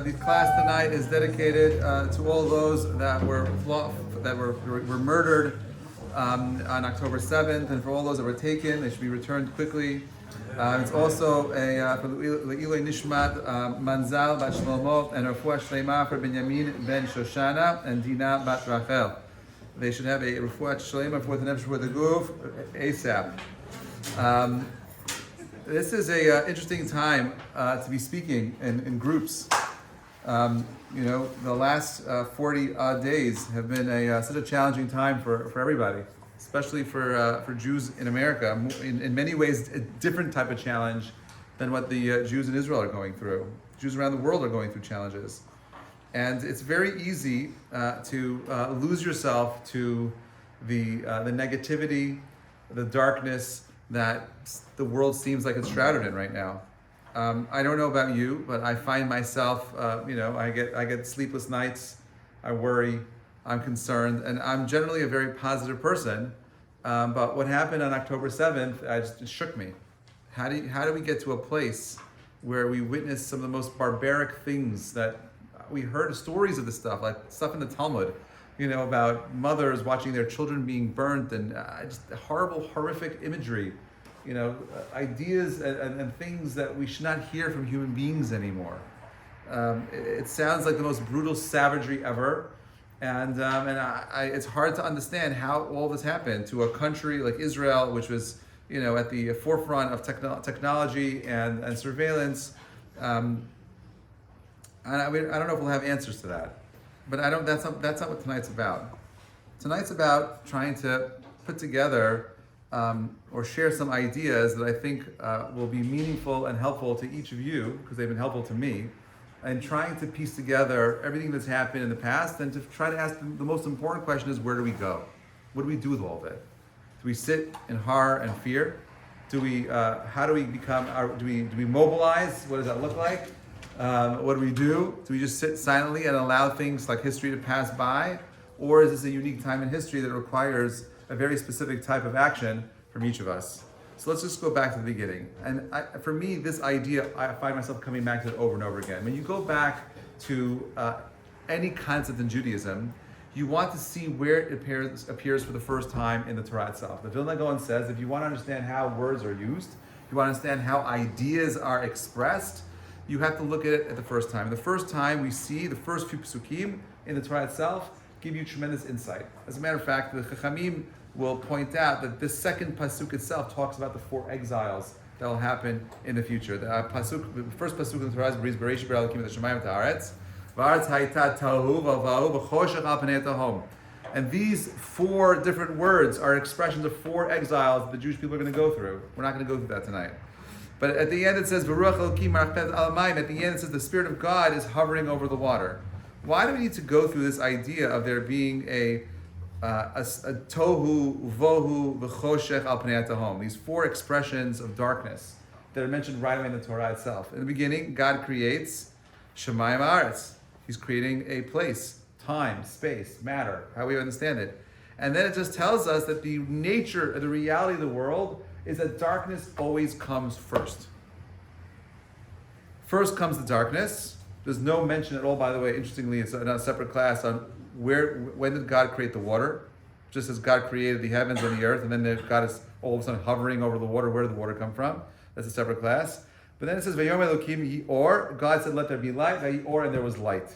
The class tonight is dedicated to all those that were murdered on October 7th, and for all those that were taken, they should be returned quickly. It's also for Le'iloi Nishmat Manzal Bat Shlomo and Refuah Shleima for Benjamin Ben Shoshana and Dina Bat Rachel. They should have a Refuah Shleima for the Nefesh for the Guf ASAP. This is a interesting time to be speaking in groups. The last 40 odd days have been such a challenging time for everybody, especially for Jews in America. In many ways, a different type of challenge than what the Jews in Israel are going through. Jews around the world are going through challenges. And it's very easy to lose yourself to the negativity, the darkness that the world seems like it's shrouded in right now. I don't know about you, but I find myself, I get sleepless nights, I worry, I'm concerned, and I'm generally a very positive person. But what happened on October 7th, it shook me. How do we get to a place where we witness some of the most barbaric things that we heard stories of this stuff, like stuff in the Talmud, about mothers watching their children being burnt and just horrible, horrific imagery. Ideas and things that we should not hear from human beings anymore. It sounds like the most brutal savagery ever, and it's hard to understand how all this happened to a country like Israel, which was at the forefront of technology and surveillance. And I don't know if we'll have answers to that, but That's not what tonight's about. Tonight's about trying to put together or share some ideas that I think will be meaningful and helpful to each of you, because they've been helpful to me, and trying to piece together everything that's happened in the past, and to try to ask the most important question is, where do we go? What do we do with all of it? Do we sit in horror and fear? How do we become, do we mobilize? What does that look like? What do we do? Do we just sit silently and allow things like history to pass by? Or is this a unique time in history that requires a very specific type of action from each of us? So let's just go back to the beginning. And for me, this idea, I find myself coming back to it over and over again. When you go back to any concept in Judaism, you want to see where it appears for the first time in the Torah itself. The Vilna Gaon says, if you want to understand how words are used, you want to understand how ideas are expressed, you have to look at it at the first time. The first time we see the first few psukim in the Torah itself give you tremendous insight. As a matter of fact, the Chachamim will point out that this second pasuk itself talks about the 4 exiles that will happen in the future. The first pasuk in the Torah is Bereshit bara Elokim et hashamayim v'haaretz, v'haaretz hayta tohu v'vahu v'choshech al pnei tahom. And these 4 different words are expressions of 4 exiles that the Jewish people are going to go through. We're not going to go through that tonight. But at the end it says V'ruach Elokim marachpet al mayim. At the end it says the Spirit of God is hovering over the water. Why do we need to go through this idea of there being a tohu, vohu, v'choshech al pnei tahom? These 4 expressions of darkness that are mentioned right away in the Torah itself. In the beginning, God creates shamayim haaretz. He's creating a place, time, space, matter, how we understand it. And then it just tells us that the nature, the reality of the world is that darkness always comes first. First comes the darkness. There's no mention at all, by the way, interestingly, it's in a separate class on when did God create the water? Just as God created the heavens and the earth, and then God is all of a sudden hovering over the water. Where did the water come from? That's a separate class. But then it says, Vayom Elokim Yi'or, God said, let there be light, Vayi'or, and there was light.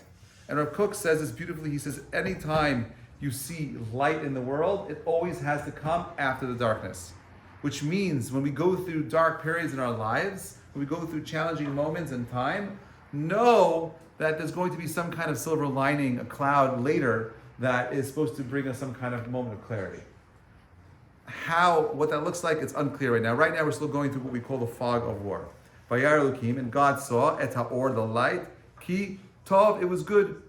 And Rav Kook says this beautifully. He says, anytime you see light in the world, it always has to come after the darkness. Which means when we go through dark periods in our lives, when we go through challenging moments in time, know that there's going to be some kind of silver lining, a cloud later that is supposed to bring us some kind of moment of clarity. What that looks like, it's unclear right now. Right now we're still going through what we call the fog of war. Vayar Elokim, and God saw et ha'or, the light, ki tov, it was good.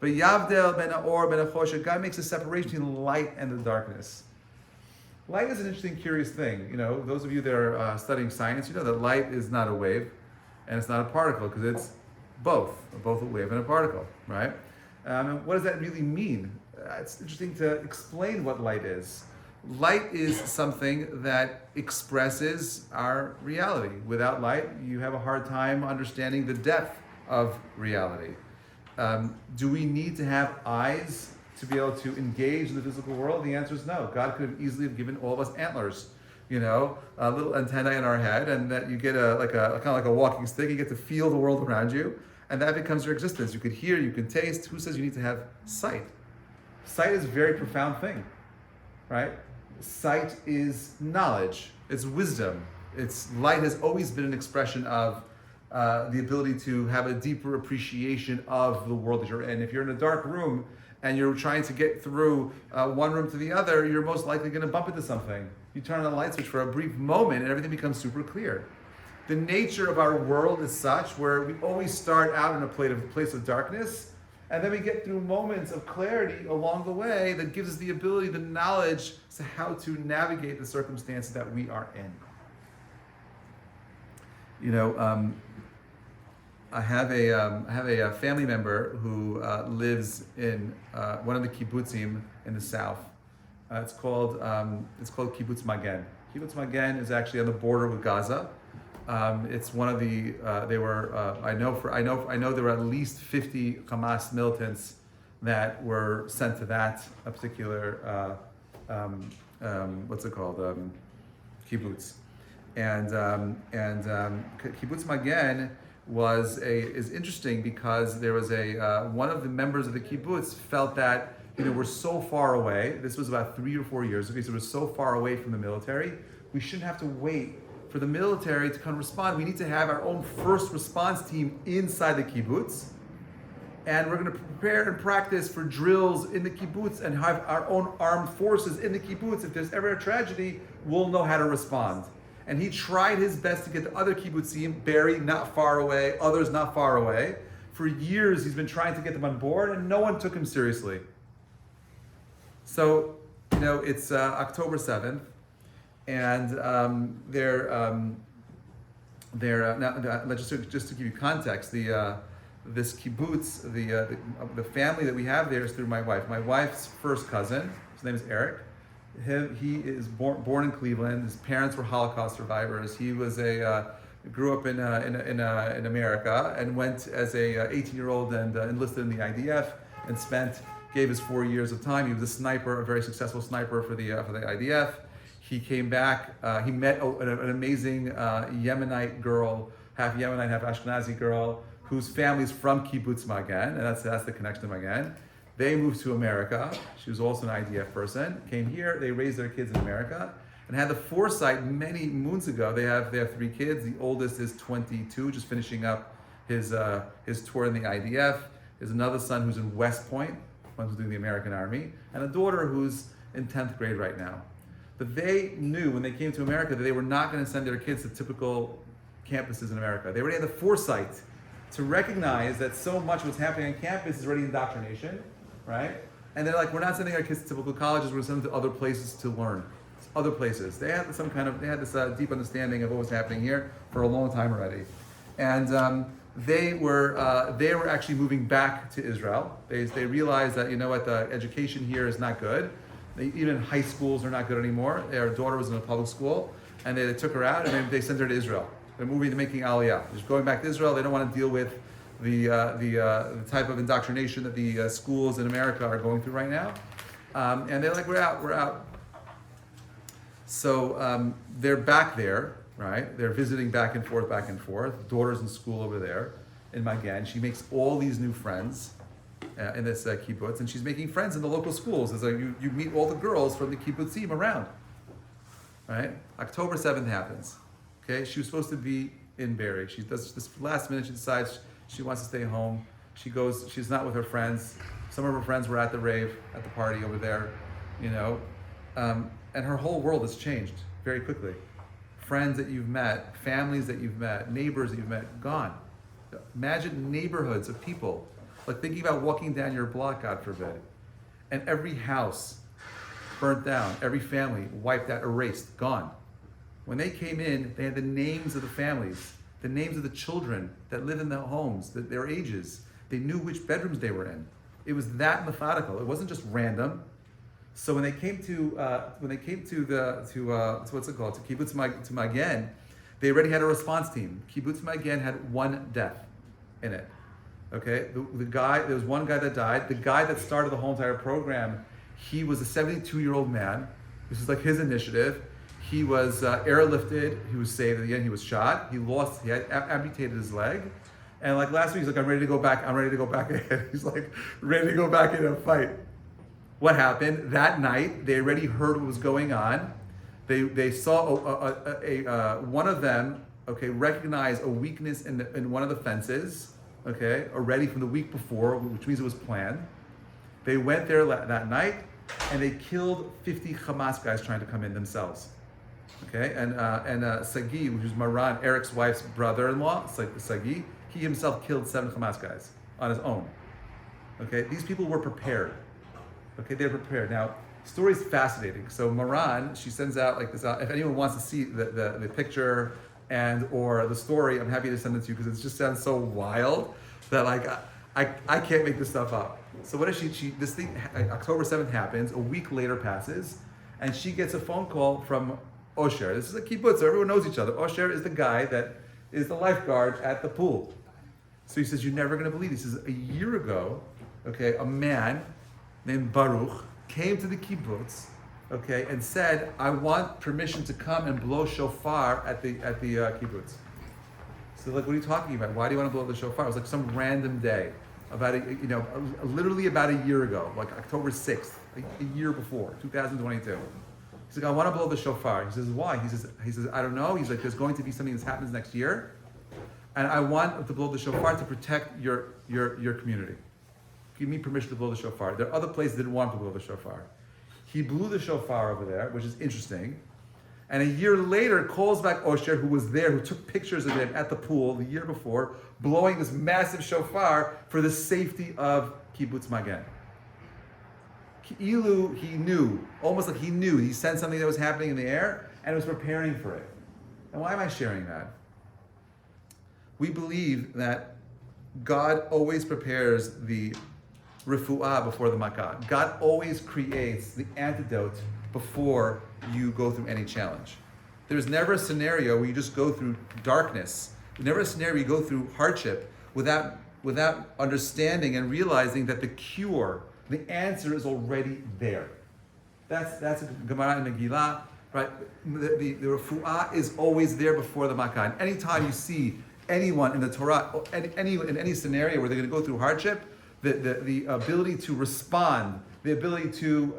Vayavdel ben ha'or ben ha'choshech, God makes a separation between the light and the darkness. Light is an interesting, curious thing. Those of you that are studying science, you know that light is not a wave and it's not a particle, because it's both a wave and a particle, right? And what does that really mean? It's interesting to explain what light is. Light is something that expresses our reality. Without light, you have a hard time understanding the depth of reality. Do we need to have eyes to be able to engage in the physical world? The answer is no. God could have easily given all of us antlers, a little antenna in our head, and that you get a kind of like a walking stick. You get to feel the world around you, and that becomes your existence. You could hear, you can taste. Who says you need to have sight? Sight is a very profound thing, right? Sight is knowledge. It's wisdom. Light has always been an expression of the ability to have a deeper appreciation of the world that you're in. If you're in a dark room and you're trying to get through one room to the other, you're most likely going to bump into something. You turn on the light switch for a brief moment and everything becomes super clear. The nature of our world is such where we always start out in a place of darkness, and then we get through moments of clarity along the way that gives us the ability, the knowledge as to how to navigate the circumstances that we are in. I have a family member who lives in one of the kibbutzim in the south. It's called Kibbutz Magen. Kibbutz Magen is actually on the border with Gaza. It's one of the I know there were at least 50 Hamas militants that were sent to that particular kibbutz, and Kibbutz Magen is interesting because there was one of the members of the kibbutz felt that we're so far away. This was about 3 or 4 years ago. So we're so far away from the military. We shouldn't have to wait for the military to come respond. We need to have our own first response team inside the kibbutz, and we're going to prepare and practice for drills in the kibbutz and have our own armed forces in the kibbutz. If there's ever a tragedy, we'll know how to respond. And he tried his best to get the other kibbutzim, Barry not far away, others not far away. For years, he's been trying to get them on board, and no one took him seriously. So, it's October 7th, and just to give you context, this kibbutz, the family that we have there is through my wife. My wife's first cousin, his name is Eric. He is born in Cleveland. His parents were Holocaust survivors. He was grew up in America and went as a 18-year-old and enlisted in the IDF and gave his 4 years of time. He was a sniper, a very successful sniper for the IDF. He came back. He met an amazing Yemenite girl, half Yemenite, half Ashkenazi girl, whose family's from Kibbutz Magen, and that's the connection to Magen. They moved to America. She was also an IDF person. Came here. They raised their kids in America and had the foresight many moons ago. They have 3 kids. The oldest is 22, just finishing up his tour in the IDF. There's another son who's in West Point, one who's doing the American Army, and a daughter who's in 10th grade right now. But they knew when they came to America that they were not going to send their kids to typical campuses in America. They already had the foresight to recognize that so much of what's happening on campus is already indoctrination, right? And they're like, we're not sending our kids to typical colleges, we're going to send them to other places to learn. Other places. They had this deep understanding of what was happening here for a long time already. And they were actually moving back to Israel. They realized that, the education here is not good. Even high schools are not good anymore. Their daughter was in a public school, and they took her out and they sent her to Israel. They're making Aliyah. They're just going back to Israel. They don't want to deal with the type of indoctrination that the schools in America are going through right now. And they're like, we're out. So they're back there, right? They're visiting back and forth. Daughter's in school over there in Magen. She makes all these new friends in this kibbutz, and she's making friends in the local schools. It's like you meet all the girls from the kibbutzim around, right? October 7th happens. Okay, she was supposed to be in Barry. She does this last minute. She decides she wants to stay home. She goes. She's not with her friends. Some of her friends were at the rave, at the party over there, and her whole world has changed very quickly. Friends that you've met, families that you've met, neighbors that you've met, gone. Imagine neighborhoods of people. Like thinking about walking down your block, God forbid, and every house burnt down, every family wiped out, erased, gone. When they came in, they had the names of the families, the names of the children that live in the homes, their ages. They knew which bedrooms they were in. It was that methodical. It wasn't just random. So when they came to Kibbutz Magen, they already had a response team. Kibbutz Magen had 1 death in it. Okay, the guy, there was one guy that died. The guy that started the whole entire program, he was a 72-year-old man. This is like his initiative. He was airlifted. He was saved. At the end, he was shot. He had amputated his leg. And like last week, he's like, I'm ready to go back. I'm ready to go back ahead. He's like, ready to go back in and fight. What happened? That night, they already heard what was going on. They saw one of them, okay, recognize a weakness in one of the fences, okay, already from the week before, which means it was planned. They went there that night, and they killed 50 Hamas guys trying to come in themselves. Okay, and Sagi, which is Maran, Eric's wife's brother-in-law, Sagi, he himself killed 7 Hamas guys on his own. Okay, these people were prepared. Okay, they're prepared. Now, story is fascinating. So Maran, she sends out like this. If anyone wants to see the picture and or the story, I'm happy to send it to you because it just sounds so wild that like I can't make this stuff up. So what does she this thing, October 7th happens, a week later passes, and she gets a phone call from Osher. This is a kibbutz, so everyone knows each other. Osher is the guy that is the lifeguard at the pool. So he says, you're never going to believe this. He says, a year ago, okay, a man named Baruch came to the kibbutz, okay, and said, I want permission to come and blow shofar at the kibbutz. So like, what are you talking about? Why do you want to blow the shofar? It was like some random day, literally about a year ago, like October 6th, a year before, 2022. He's like, I want to blow the shofar. He says, why? He says, I don't know. He's like, there's going to be something that happens next year, and I want to blow the shofar to protect your community. Give me permission to blow the shofar. There are other places that didn't want to blow the shofar. He blew the shofar over there, which is interesting. And a year later, calls back Osher, who was there, who took pictures of him at the pool the year before, blowing this massive shofar for the safety of Kibbutz Magen. Ilu, he knew, almost like he knew. He sensed something that was happening in the air and was preparing for it. And why am I sharing that? We believe that God always prepares the refuah before the makkah. God always creates the antidote before you go through any challenge. There's never a scenario where you just go through darkness. There's never a scenario where you go through hardship without understanding and realizing that the cure, the answer is already there. That's a Gemara in Megillah, right? The refuah is always there before the makkah. And anytime you see anyone in the Torah, in any scenario where they're going to go through hardship, the ability to respond, the ability to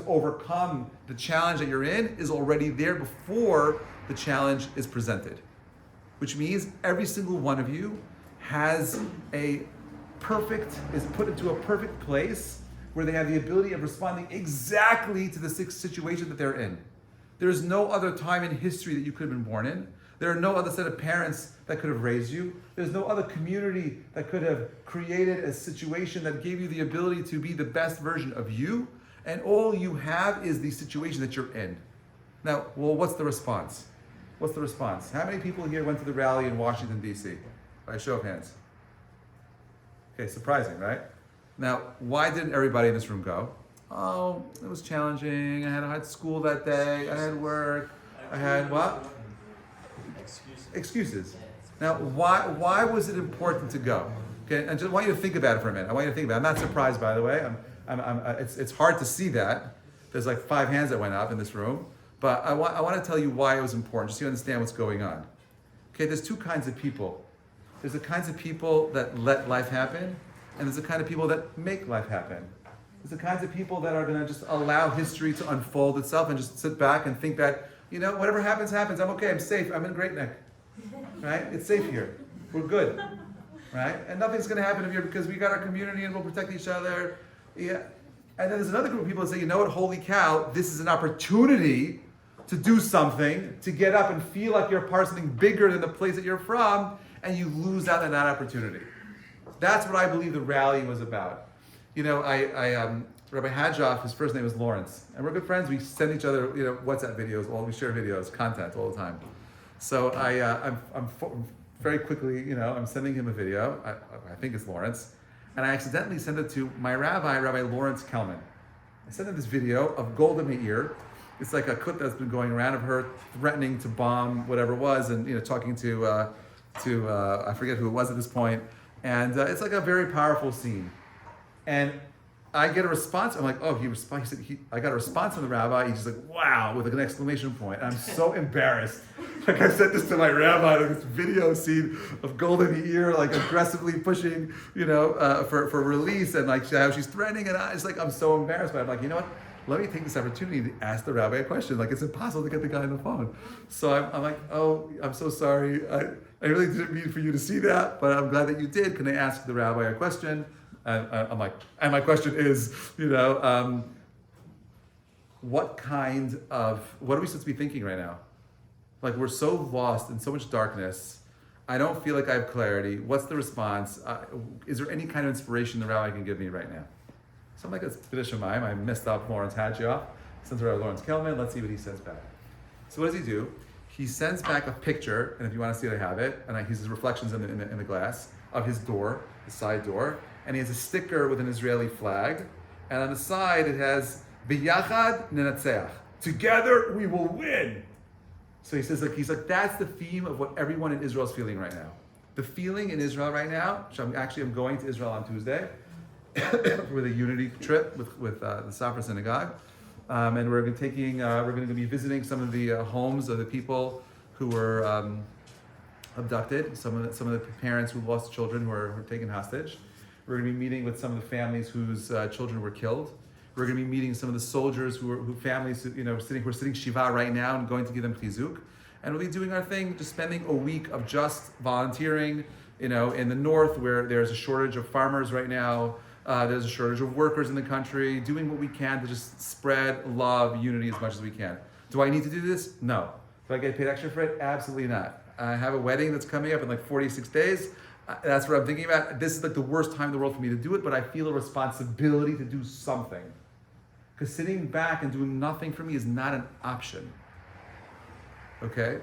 overcome the challenge that you're in is already there before the challenge is presented. Which means every single one of you is put into a perfect place where they have the ability of responding exactly to the situation that they're in. There's no other time in history that you could have been born in. There are no other set of parents that could have raised you. There's no other community that could have created a situation that gave you the ability to be the best version of you. And all you have is the situation that you're in. Now, well, what's the response? What's the response? How many people here went to the rally in Washington, D.C.? By a show of hands. Okay, surprising, right? Now, why didn't everybody in this room go? Oh, it was challenging. I had school that day. I had work. I had what? Excuses. Now, why was it important to go? Okay, and just want you to think about it for a minute. I want you to think about it. I'm not surprised, by the way. It's hard to see that. There's like 5 hands that went up in this room. But I want to tell you why it was important, just so you understand what's going on. Okay, there's 2 kinds of people. There's the kinds of people that let life happen, and there's the kind of people that make life happen. There's the kinds of people that are going to just allow history to unfold itself and just sit back and think that, whatever happens, happens. I'm okay, I'm safe, I'm in Great Neck. Right? It's safe here. We're good. Right? And nothing's going to happen here because we got our community and we'll protect each other. Yeah. And then there's another group of people that say, you know what, holy cow, this is an opportunity to do something, to get up and feel like you're a part of something bigger than the place that you're from, and you lose out on that opportunity. That's what I believe the rally was about. Rabbi Hadjoff, his first name is Lawrence, and we're good friends. We send each other, WhatsApp videos, we share videos, content all the time. So I'm very quickly, I'm sending him a video. I think it's Lawrence, and I accidentally sent it to my rabbi, Rabbi Lawrence Kelman. I sent him this video of Golda Meir. It's like a clip that's been going around of her threatening to bomb whatever it was, and talking to I forget who it was at this point, And it's like a very powerful scene. And I get a response. I'm like, oh, he said, I got a response from the rabbi. He's just like, wow, with an exclamation point. And I'm so embarrassed. Like I sent this to my rabbi, like this video scene of Gold in the ear, like aggressively pushing, for release, and like how she's threatening, and I'm so embarrassed. But I'm like, you know what? Let me take this opportunity to ask the rabbi a question. Like, it's impossible to get the guy on the phone. So I'm like, oh, I'm so sorry. I really didn't mean for you to see that, but I'm glad that you did. Can I ask the rabbi a question? And I'm like, and my question is, what are we supposed to be thinking right now? Like, we're so lost in so much darkness. I don't feel like I have clarity. What's the response? Is there any kind of inspiration the rabbi can give me right now? So I'm like, it's B'nai Shemayim. I messed up Lawrence Hadjioff. Sends Rabbi Lawrence Kelman. Let's see what he sends back. So what does he do? He sends back a picture, and if you want to see it, I have it. And he's his reflections in the glass of his door, the side door. And he has a sticker with an Israeli flag. And on the side, it has, B'yachad nenatzeach. Together, we will win. So he's like, that's the theme of what everyone in Israel is feeling right now. The feeling in Israel right now, which I'm going to Israel on Tuesday with a unity trip with the Safra Synagogue, and we're going to be visiting some of the homes of the people who were abducted, some of the parents who lost children who were taken hostage. We're going to be meeting with some of the families whose children were killed. We're going to be meeting some of the soldiers who families who are sitting Shiva right now and going to give them chizuk. And we'll be doing our thing, just spending a week of just volunteering, in the north where there's a shortage of farmers right now. There's a shortage of workers in the country, doing what we can to just spread love, unity as much as we can. Do I need to do this? No. Do I get paid extra for it? Absolutely not. I have a wedding that's coming up in like 46 days. That's what I'm thinking about. This is like the worst time in the world for me to do it, but I feel a responsibility to do something. Because sitting back and doing nothing for me is not an option. Okay?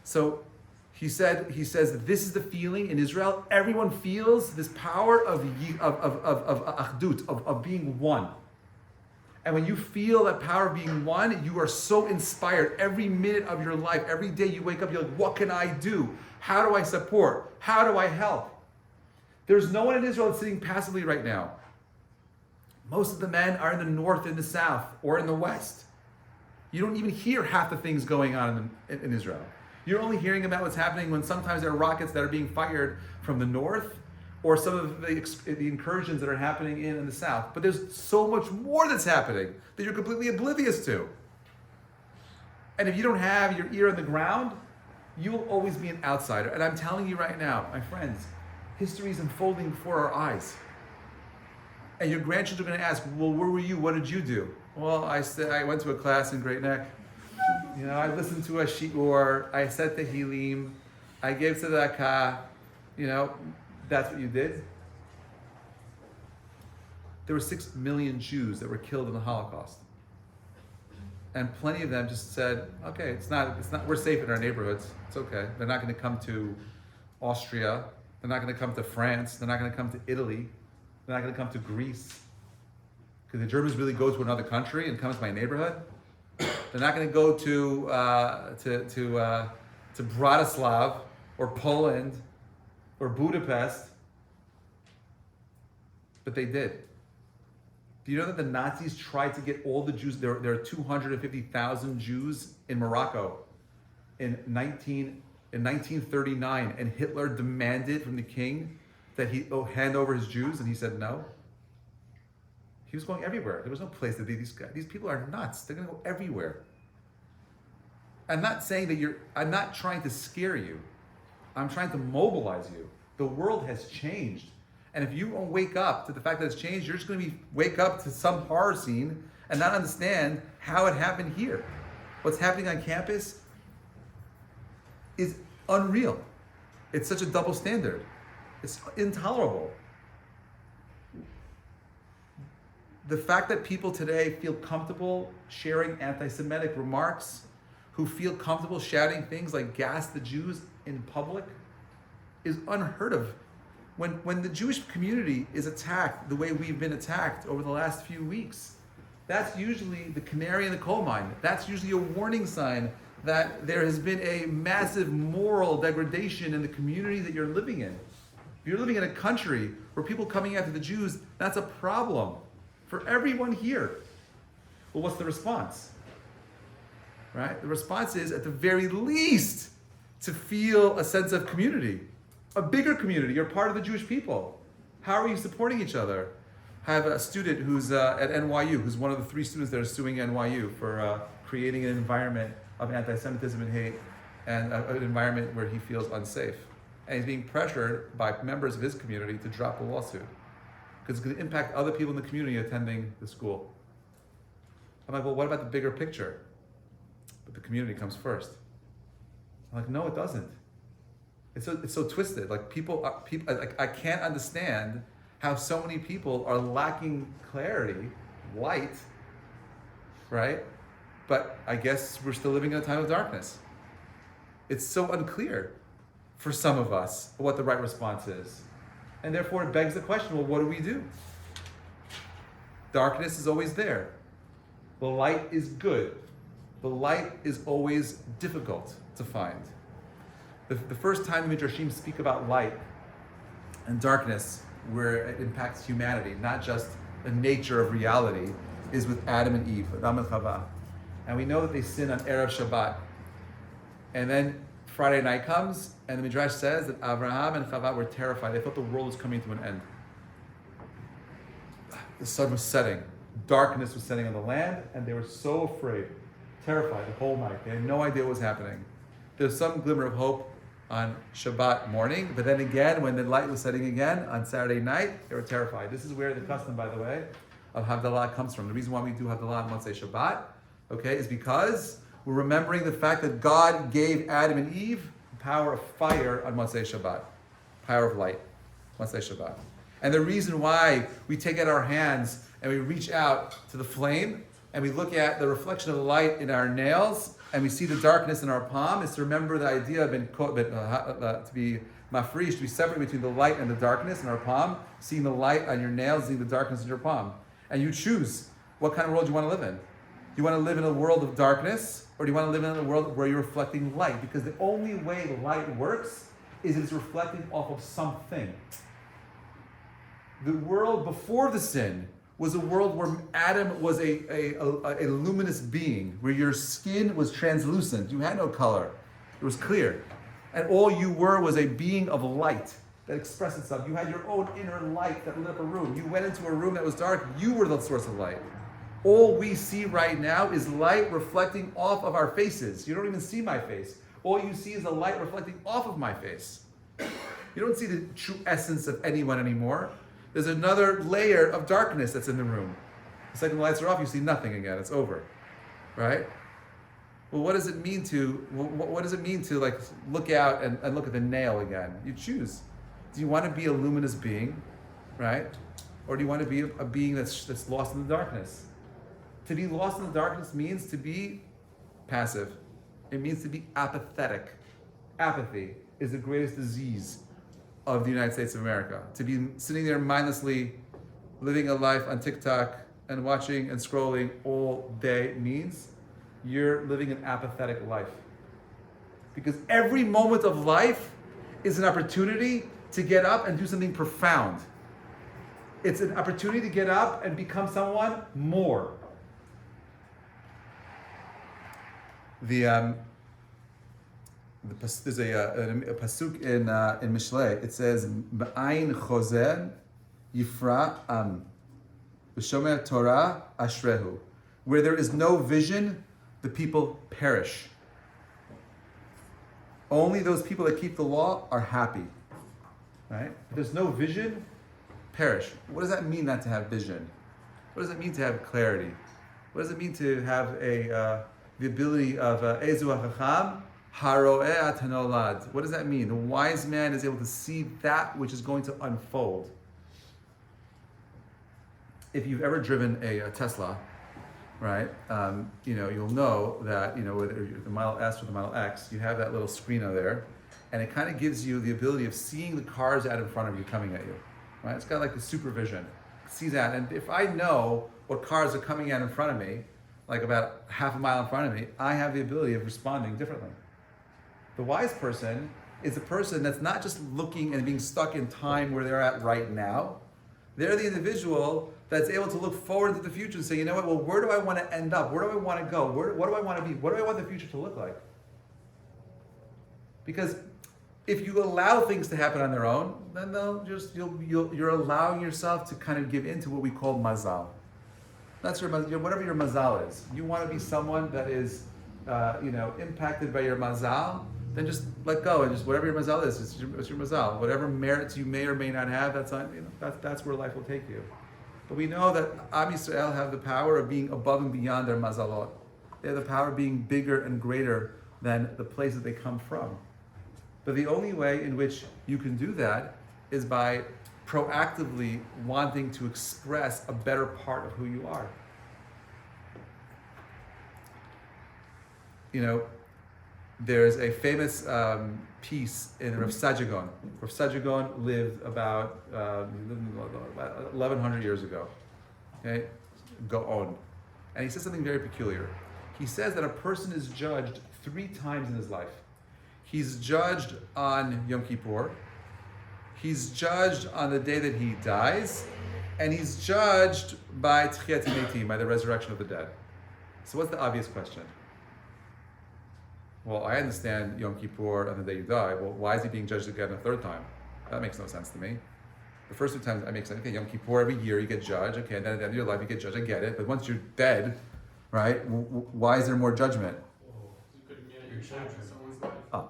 So he says that this is the feeling in Israel. Everyone feels this power of achdut, of being one. And when you feel that power of being one, you are so inspired. Every minute of your life, every day you wake up, you're like, what can I do? How do I support? How do I help? There's no one in Israel that's sitting passively right now. Most of the men are in the north, in the south, or in the west. You don't even hear half the things going on in Israel. You're only hearing about what's happening when sometimes there are rockets that are being fired from the north, or some of the incursions that are happening in the south. But there's so much more that's happening that you're completely oblivious to. And if you don't have your ear on the ground, you will always be an outsider. And I'm telling you right now, my friends, history is unfolding before our eyes. And your grandchildren are going to ask, well, where were you? What did you do? Well, I went to a class in Great Neck. I listened to a shiur. I said Tehillim. I gave tzedakah. That's what you did. There were 6 million Jews that were killed in the Holocaust. And plenty of them just said, okay, it's not, we're safe in our neighborhoods. It's okay. They're not going to come to Austria. They're not going to come to France. They're not going to come to Italy. They're not going to come to Greece. Because the Germans really go to another country and come to my neighborhood. They're not going to go to Bratislav or Poland or Budapest. But they did. Do you know that the Nazis tried to get all the Jews? There are 250,000 Jews in Morocco in 1939, and Hitler demanded from the king that he hand over his Jews, and he said no. He was going everywhere. There was no place that these people are nuts. They're going to go everywhere. I'm not saying that I'm not trying to scare you. I'm trying to mobilize you. The world has changed. And if you won't wake up to the fact that it's changed, you're just going to wake up to some horror scene and not understand how it happened here. What's happening on campus is unreal. It's such a double standard. It's intolerable. The fact that people today feel comfortable sharing anti-Semitic remarks, who feel comfortable shouting things like gas the Jews in public, is unheard of. When the Jewish community is attacked the way we've been attacked over the last few weeks, that's usually the canary in the coal mine. That's usually a warning sign that there has been a massive moral degradation in the community that you're living in. If you're living in a country where people coming after the Jews, that's a problem for everyone here. Well, what's the response? Right? The response is, at the very least, to feel a sense of community, a bigger community. You're part of the Jewish people. How are you supporting each other? I have a student who's at NYU, who's one of the 3 students that are suing NYU for creating an environment of anti-Semitism and hate, and an environment where he feels unsafe. And he's being pressured by members of his community to drop the lawsuit, because it's going to impact other people in the community attending the school. I'm like, well, what about the bigger picture? But the community comes first. I'm like, no, it doesn't. It's so twisted. Like people, like I can't understand how so many people are lacking clarity, light, right? But I guess we're still living in a time of darkness. It's so unclear for some of us what the right response is. And therefore it begs the question, well, what do we do? Darkness is always there. The light is good. The light is always difficult to find. The first time the Midrashim speak about light and darkness, where it impacts humanity, not just the nature of reality, is with Adam and Eve, Adam and Chava. And we know that they sin on Erev Shabbat. And then Friday night comes, and the Midrash says that Avraham and Chava were terrified. They thought the world was coming to an end. The sun was setting. Darkness was setting on the land, and they were so afraid, terrified the whole night. They had no idea what was happening. There's some glimmer of hope on Shabbat morning, but then again, when the light was setting again on Saturday night, they were terrified. This is where the custom, by the way, of Havdalah comes from. The reason why we do Havdalah on Motzei Shabbat, okay, is because we're remembering the fact that God gave Adam and Eve the power of fire on Motzei Shabbat, power of light, Motzei Shabbat. And the reason why we take out our hands and we reach out to the flame and we look at the reflection of the light in our nails and we see the darkness in our palm is to remember the idea of to be mafresh, to be separate between the light and the darkness in our palm, seeing the light on your nails, seeing the darkness in your palm. And you choose what kind of world you want to live in. Do you want to live in a world of darkness, or do you want to live in a world where you're reflecting light? Because the only way the light works is it's reflecting off of something. The world before the sin was a world where Adam was a luminous being, where your skin was translucent. You had no color. It was clear. And all you were was a being of light that expressed itself. You had your own inner light that lit up a room. You went into a room that was dark. You were the source of light. All we see right now is light reflecting off of our faces. You don't even see my face. All you see is a light reflecting off of my face. You don't see the true essence of anyone anymore. There's another layer of darkness that's in the room. The second the lights are off, you see nothing again. It's over, right? Well, what does it mean to like look out and look at the nail again? You choose. Do you want to be a luminous being, right? Or do you want to be a being that's lost in the darkness? To be lost in the darkness means to be passive. It means to be apathetic. Apathy is the greatest disease of the United States of America. To be sitting there mindlessly, living a life on TikTok and watching and scrolling all day means you're living an apathetic life. Because every moment of life is an opportunity to get up and do something profound. It's an opportunity to get up and become someone more. There's a pasuk in Mishlei. It says, "B'ayin chozer yifra am, b'shomer Torah ashrehu." Where there is no vision, the people perish. Only those people that keep the law are happy. Right? If there's no vision, perish. What does that mean, not to have vision? What does it mean to have clarity? What does it mean to have the ability of Ezu HaChacham Haroeh Atanolad? What does that mean? The wise man is able to see that which is going to unfold. If you've ever driven a Tesla, right? You'll know that whether the Model S or the Model X, you have that little screen over there, and it kind of gives you the ability of seeing the cars out in front of you coming at you, right? It's got like the supervision. It sees that, and if I know what cars are coming out in front of me, like about half a mile in front of me, I have the ability of responding differently. The wise person is a person that's not just looking and being stuck in time where they're at right now. They're the individual that's able to look forward to the future and say, you know what, well, where do I want to end up? Where do I want to go? What do I want to be? What do I want the future to look like? Because if you allow things to happen on their own, then you're allowing yourself to kind of give into what we call mazal. That's whatever your mazal is. You want to be someone that is, impacted by your mazal, then just let go and just whatever your mazal is, it's your mazal. Whatever merits you may or may not have, that's where life will take you. But we know that Am Yisrael have the power of being above and beyond their mazalot. They have the power of being bigger and greater than the place that they come from. But the only way in which you can do that is by proactively wanting to express a better part of who you are. There's a famous piece in Rav Sajagon. Rav Sajagon lived about 1,100 years ago. Okay, go on. And he says something very peculiar. He says that a person is judged 3 times in his life. He's judged on Yom Kippur, he's judged on the day that he dies, and he's judged by Tchiyat Metim, by the resurrection of the dead. So what's the obvious question? Well, I understand Yom Kippur on the day you die. Well, why is he being judged again a 3rd time? That makes no sense to me. The first 2 times, I make sense. Okay, Yom Kippur, every year you get judged. Okay, and then at the end of your life you get judged. I get it. But once you're dead, right, why is there more judgment?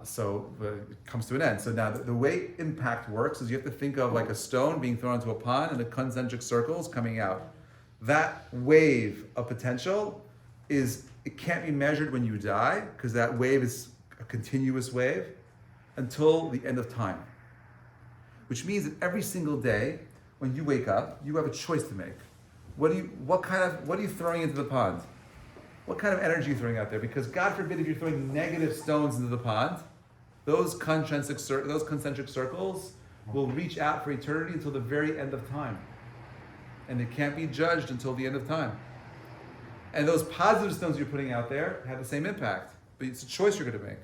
So it comes to an end. So now the way impact works is you have to think of like a stone being thrown into a pond and the concentric circles coming out. That wave of potential it can't be measured when you die because that wave is a continuous wave until the end of time. Which means that every single day when you wake up, you have a choice to make. What are you throwing into the pond? What kind of energy are you throwing out there? Because God forbid if you're throwing negative stones into the pond, those concentric circles will reach out for eternity until the very end of time. And it can't be judged until the end of time. And those positive stones you're putting out there have the same impact, but it's a choice you're going to make.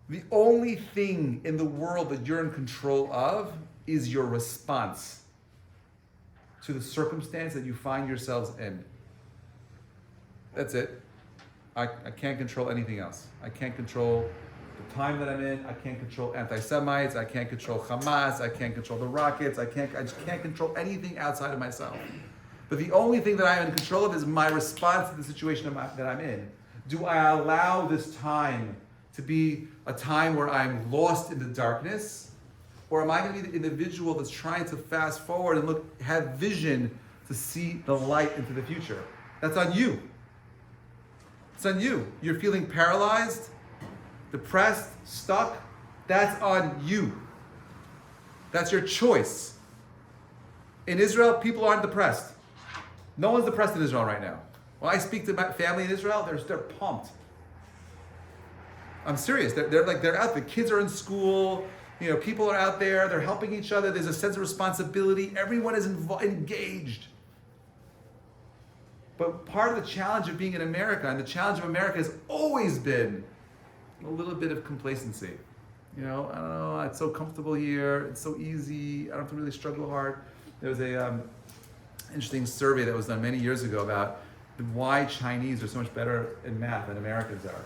The only thing in the world that you're in control of is your response to the circumstance that you find yourselves in. That's it. I can't control anything else. I can't control the time that I'm in. I can't control anti-Semites. I can't control Hamas. I can't control the rockets. I just can't control anything outside of myself. But the only thing that I am in control of is my response to the situation that I'm in. Do I allow this time to be a time where I'm lost in the darkness? Or am I going to be the individual that's trying to fast forward and have vision to see the light into the future? That's on you. It's on you. You're feeling paralyzed, depressed, stuck. That's on you. That's your choice. In Israel, people aren't depressed. No one's depressed in Israel right now. When I speak to my family in Israel, they're pumped. I'm serious. They're out. The kids are in school. People are out there. They're helping each other. There's a sense of responsibility. Everyone is engaged. But part of the challenge of being in America, and the challenge of America has always been a little bit of complacency. I don't know, it's so comfortable here, it's so easy, I don't have to really struggle hard. There was a interesting survey that was done many years ago about why Chinese are so much better in math than Americans are.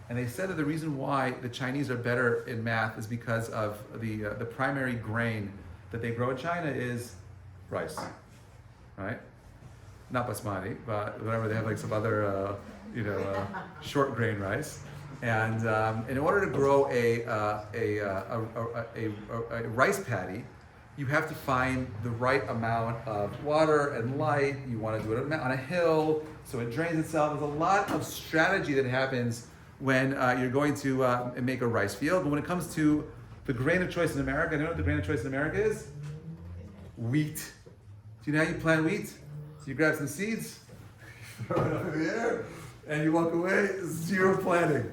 And they said that the reason why the Chinese are better in math is because of the primary grain that they grow in China is rice, right? Not basmati, but whatever, they have like some other, short grain rice. And in order to grow a rice paddy, you have to find the right amount of water and light. You want to do it on a hill, so it drains itself. There's a lot of strategy that happens when you're going to make a rice field. But when it comes to the grain of choice in America, you know what the grain of choice in America is? Wheat. Do you know how you plant wheat? So you grab some seeds, throw it over the air, and you walk away, zero planting.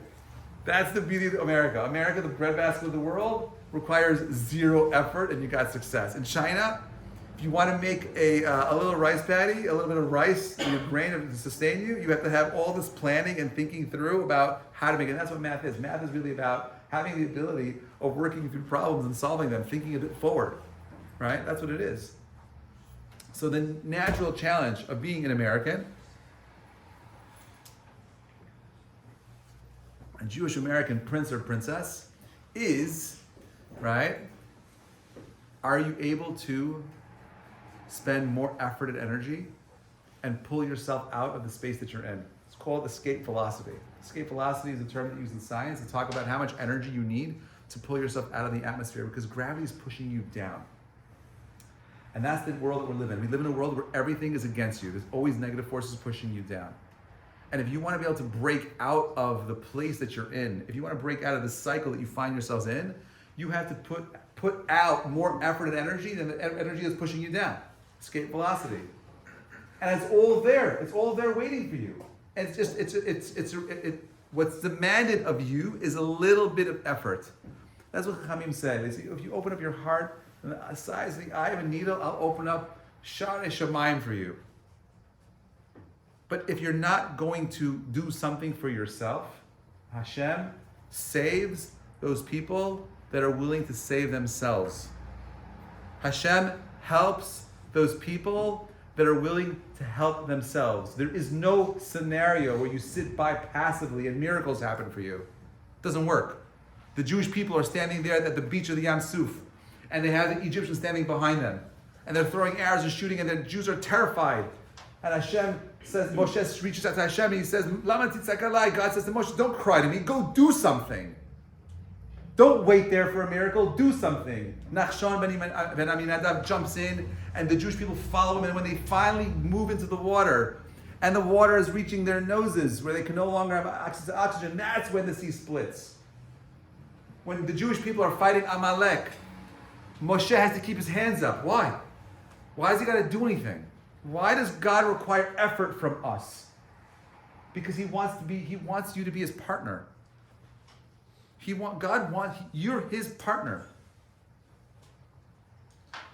That's the beauty of America. America, the breadbasket of the world, requires zero effort and you got success. In China, if you want to make a little rice paddy, a little bit of rice in your grain to sustain you, you have to have all this planning and thinking through about how to make it. And that's what math is. Math is really about having the ability of working through problems and solving them, thinking a bit forward, right? That's what it is. So the natural challenge of being an American, a Jewish American prince or princess, is, right, are you able to spend more effort and energy and pull yourself out of the space that you're in? It's called escape velocity. Escape velocity is a term that's used in science to talk about how much energy you need to pull yourself out of the atmosphere, because gravity is pushing you down. And that's the world that we're living in. We live in a world where everything is against you. There's always negative forces pushing you down. And if you want to be able to break out of the place that you're in, if you want to break out of the cycle that you find yourselves in, you have to put out more effort and energy than the energy that's pushing you down. Escape velocity. And it's all there. It's all there waiting for you. And it's just, what's demanded of you is a little bit of effort. That's what Chachamim say. They say, if you open up your heart, the size of the eye of a needle, I'll open up Sharei Shamayim for you. But if you're not going to do something for yourself, Hashem saves those people that are willing to save themselves. Hashem helps those people that are willing to help themselves. There is no scenario where you sit by passively and miracles happen for you. It doesn't work. The Jewish people are standing there at the beach of the Yam Suf, and they have the Egyptians standing behind them, and they're throwing arrows and shooting, and the Jews are terrified. And Hashem says, Moshe reaches out to Hashem and he says, Lama titzak alai. God says to Moshe, don't cry to me, go do something. Don't wait there for a miracle, do something. Nachshon ben Aminadab jumps in, and the Jewish people follow him, and when they finally move into the water, and the water is reaching their noses, where they can no longer have access to oxygen, that's when the sea splits. When the Jewish people are fighting Amalek, Moshe has to keep his hands up. Why? Why has he got to do anything? Why does God require effort from us? Because He wants you to be His partner. You're His partner.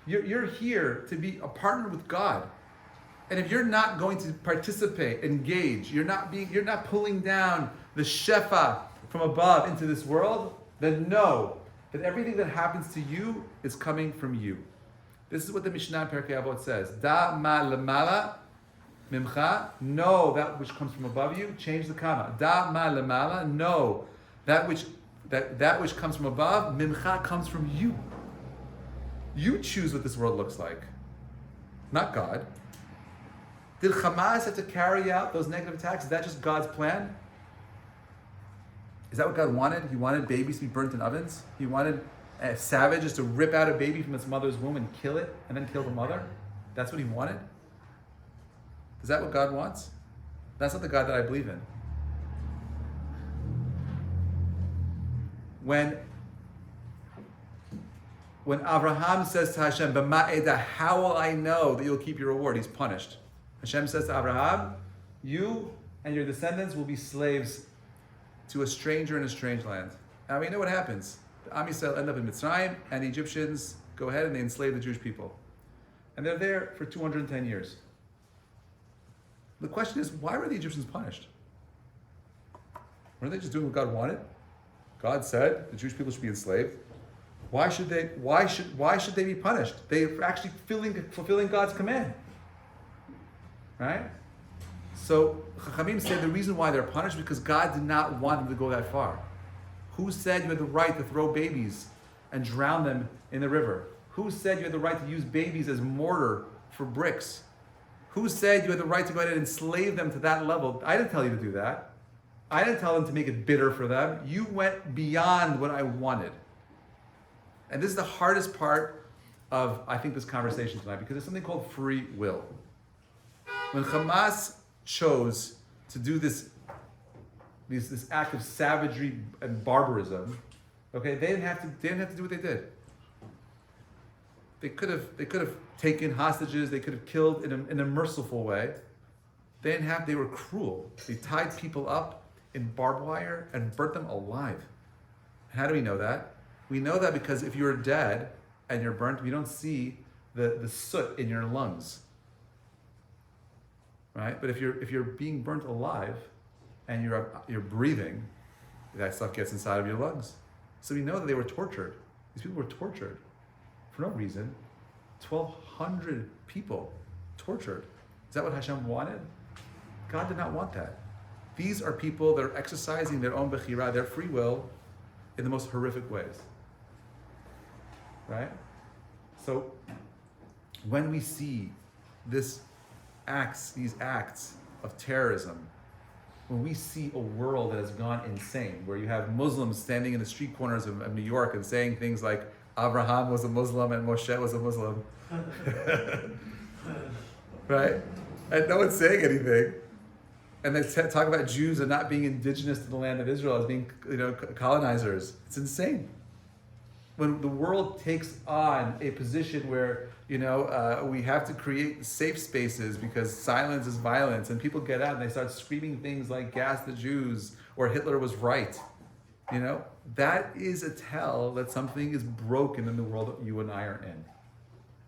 You're here to be a partner with God. And if you're not going to participate, engage, you're not pulling down the shefa from above into this world, then know that everything that happens to you is coming from you. This is what the Mishnah in Perkei Avot says. Da ma lemala mimcha. Know that which comes from above you. Change the comma. Da ma lemala. Know that which comes from above. Mimcha comes from you. You choose what this world looks like, not God. Did Hamas have to carry out those negative attacks? Is that just God's plan? Is that what God wanted? He wanted babies to be burnt in ovens? He wanted savages to rip out a baby from its mother's womb and kill it, and then kill the mother? That's what He wanted? Is that what God wants? That's not the God that I believe in. When Abraham says to Hashem, "B'ma eda, how will I know that you'll keep your reward?" He's punished. Hashem says to Abraham, "You and your descendants will be slaves to a stranger in a strange land." Now we know what happens. The Am Yisrael end up in Mitzrayim, and the Egyptians go ahead and they enslave the Jewish people. And they're there for 210 years. The question is, why were the Egyptians punished? Weren't they just doing what God wanted? God said the Jewish people should be enslaved. Why should they be punished? They are actually fulfilling God's command. Right? So Chachamim say the reason why they're punished is because God did not want them to go that far. Who said you had the right to throw babies and drown them in the river? Who said you had the right to use babies as mortar for bricks? Who said you had the right to go ahead and enslave them to that level? I didn't tell you to do that. I didn't tell them to make it bitter for them. You went beyond what I wanted. And this is the hardest part of, I think, this conversation tonight, because there's something called free will. When Hamas chose to do this act of savagery and barbarism, okay, they didn't have to do what they did. They could have taken hostages. They could have killed in a merciful way. They were cruel. They tied people up in barbed wire and burnt them alive. And how do we know that? We know that because if you're dead and you're burnt, we don't see the soot in your lungs. Right? But if you're being burnt alive and you're breathing, that stuff gets inside of your lungs. So we know that they were tortured. These people were tortured for no reason. 1,200 people tortured. Is that what Hashem wanted? God did not want that. These are people that are exercising their own bechira, their free will, in the most horrific ways. Right? So when we see these acts of terrorism, when we see a world that has gone insane, where you have Muslims standing in the street corners of New York and saying things like Abraham was a Muslim and Moshe was a Muslim, right? And no one's saying anything. And they talk about Jews and not being indigenous to the land of Israel as being, colonizers. It's insane. When the world takes on a position where, we have to create safe spaces because silence is violence, and people get out and they start screaming things like gas the Jews or Hitler was right, that is a tell that something is broken in the world that you and I are in.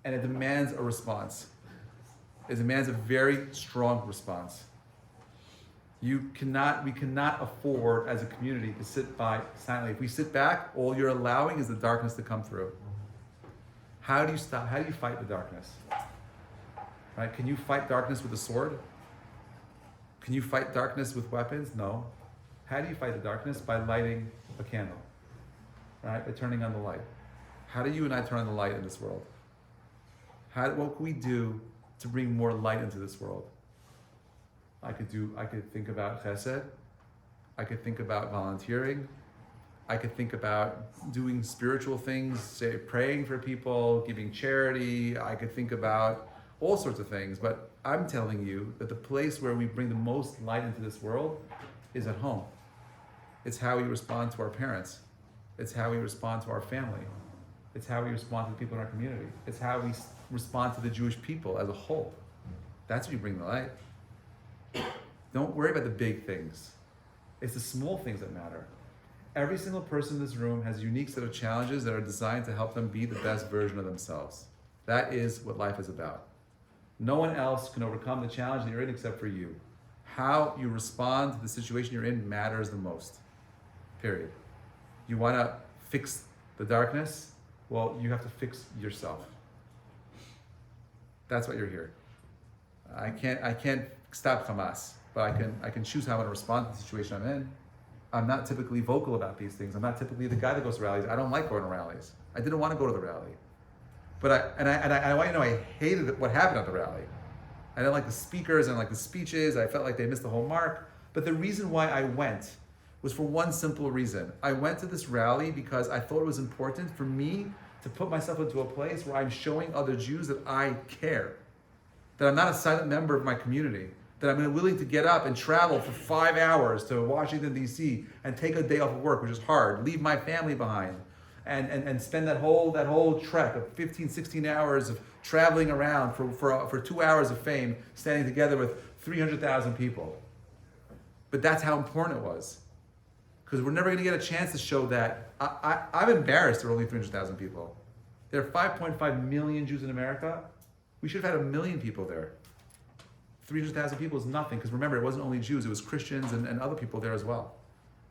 And it demands a response. It demands a very strong response. We cannot afford as a community to sit by silently. If we sit back, all you're allowing is the darkness to come through. How do you fight the darkness? Right? Can you fight darkness with a sword? Can you fight darkness with weapons? No. How do you fight the darkness? By lighting a candle. Right? By turning on the light. How do you and I turn on the light in this world? What can we do to bring more light into this world? I could think about chesed. I could think about volunteering. I could think about doing spiritual things, say praying for people, giving charity. I could think about all sorts of things. But I'm telling you that the place where we bring the most light into this world is at home. It's how we respond to our parents. It's how we respond to our family. It's how we respond to the people in our community. It's how we respond to the Jewish people as a whole. That's where you bring the light. Don't worry about the big things. It's the small things that matter. Every single person in this room has a unique set of challenges that are designed to help them be the best version of themselves. That is what life is about. No one else can overcome the challenge that you're in except for you. How you respond to the situation you're in matters the most. Period. You want to fix the darkness? Well, you have to fix yourself. That's what you're here. I can't stop Hamas, but I can choose how I'm going to respond to the situation I'm in. I'm not typically vocal about these things. I'm not typically the guy that goes to rallies. I don't like going to rallies. I didn't want to go to the rally. But I want you to know I hated what happened at the rally. I didn't like the speakers, I didn't like the speeches. I felt like they missed the whole mark. But the reason why I went was for one simple reason. I went to this rally because I thought it was important for me to put myself into a place where I'm showing other Jews that I care. That I'm not a silent member of my community. That I'm willing to get up and travel for 5 hours to Washington, D.C. and take a day off of work, which is hard, leave my family behind, and spend that whole trek of 15, 16 hours of traveling around for 2 hours of fame, standing together with 300,000 people. But that's how important it was. Because we're never going to get a chance to show that. I'm embarrassed there are only 300,000 people. There are 5.5 million Jews in America. We should have had 1 million people there. 300,000 people is nothing, because remember, it wasn't only Jews, it was Christians and other people there as well.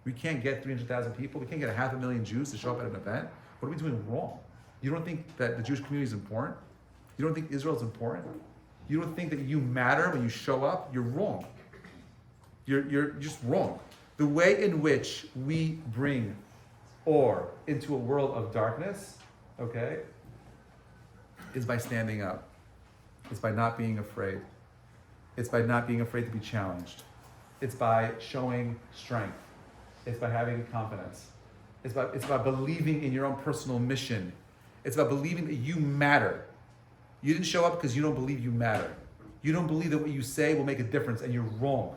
We can't get 300,000 people. We can't get 500,000 Jews to show up at an event. What are we doing wrong? You don't think that the Jewish community is important? You don't think Israel is important? You don't think that you matter when you show up? You're wrong. You're just wrong. The way in which we bring or into a world of darkness, okay, is by standing up. It's by not being afraid. It's by not being afraid to be challenged. It's by showing strength. It's by having confidence. It's about believing in your own personal mission. It's about believing that you matter. You didn't show up because you don't believe you matter. You don't believe that what you say will make a difference, and you're wrong.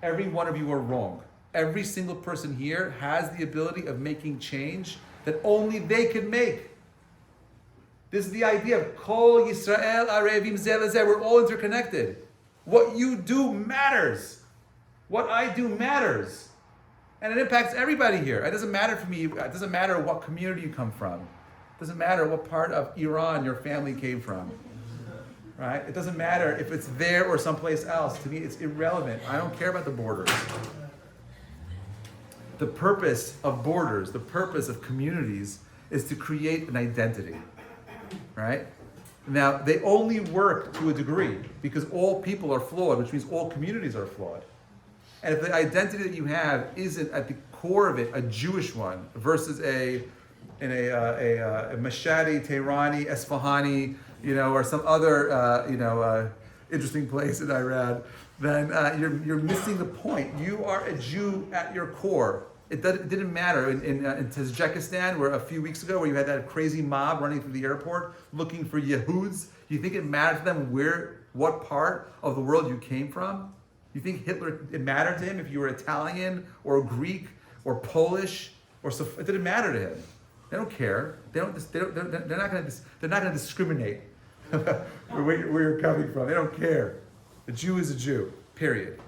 Every one of you are wrong. Every single person here has the ability of making change that only they can make. This is the idea of Kol Yisrael Arevim Zeh Lezeh. We're all interconnected. What you do matters. What I do matters. And it impacts everybody here. It doesn't matter for me. It doesn't matter what community you come from. It doesn't matter what part of Iran your family came from. Right? It doesn't matter if it's there or someplace else. To me, it's irrelevant. I don't care about the borders. The purpose of borders, the purpose of communities is to create an identity, right? Now, they only work to a degree because all people are flawed, which means all communities are flawed. And if the identity that you have isn't at the core of it a Jewish one versus a Mashhadi, Tehrani, Esfahani, or some other interesting place in Iran, then you're missing the point. You are a Jew at your core. It didn't matter in Tajikistan, where a few weeks ago, where you had that crazy mob running through the airport looking for Yehuds. You think it mattered to them what part of the world you came from? You think it mattered to him if you were Italian or Greek or Polish it didn't matter to him. They don't care. They're not going to discriminate where you're coming from. They don't care. A Jew is a Jew. Period.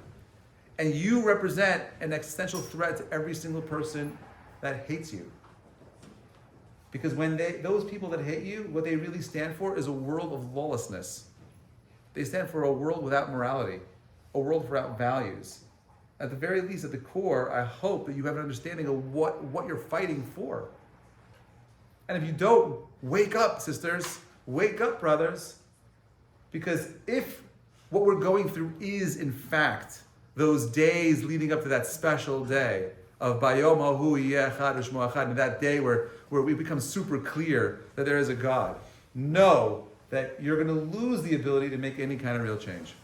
And you represent an existential threat to every single person that hates you. Because when those people that hate you, what they really stand for is a world of lawlessness. They stand for a world without morality, a world without values. At the very least, at the core, I hope that you have an understanding of what you're fighting for. And if you don't, wake up, sisters. Wake up, brothers. Because if what we're going through is, in fact, those days leading up to that special day of Bayom Hahu Yeh Echad U'Shmo Echad, that day where we become super clear that there is a God, know that you're going to lose the ability to make any kind of real change.